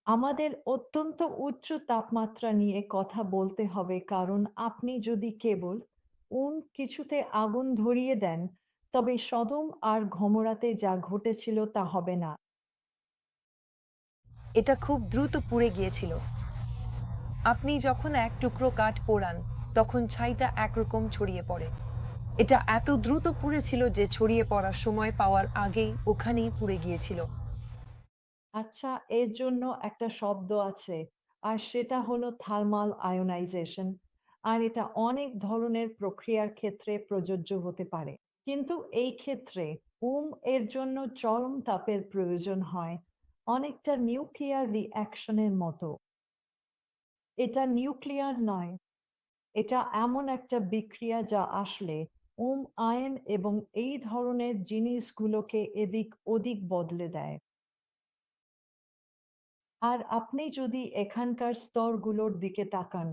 আমাদের অত্যন্ত উচ্চ তাপমাত্রা নিয়ে কথা বলতে হবে কারণ আপনি যদি কেবল কিছুতে আগুন ধরিয়ে দেন, তবে সদম আর গমোরাতে যা ঘটেছিল তা হবে না। এটা খুব দ্রুত পুড়ে গিয়েছিল। আপনি যখন এক টুকরো কাঠ পোড়ান, তখন ছাইটা একরকম ছড়িয়ে পড়ে। এটা এত দ্রুত পুড়েছিল যে ছড়িয়ে পড়ার সময় পাওয়ার আগেই ওখানেই পুড়ে গিয়েছিল। আচ্ছা, এর জন্য একটা শব্দ আছে, আর সেটা হলো থার্মাল আয়োনাইজেশন। আর এটা অনেক ধরনের প্রক্রিয়ার ক্ষেত্রে প্রযোজ্য হতে পারে। কিন্তু এই ক্ষেত্রে এর জন্য চরম তাপের প্রয়োজন হয়, অনেকটা নিউক্লিয়ার রিঅ্যাকশনের মতো। এটা নিউক্লিয়ার নয়, এটা এমন একটা বিক্রিয়া যা আসলে আয়ন এবং এই ধরনের জিনিসগুলোকে এদিক ওদিক বদলে দেয়। আর আপনি যদি এখানকার স্তরগুলোর দিকে তাকান,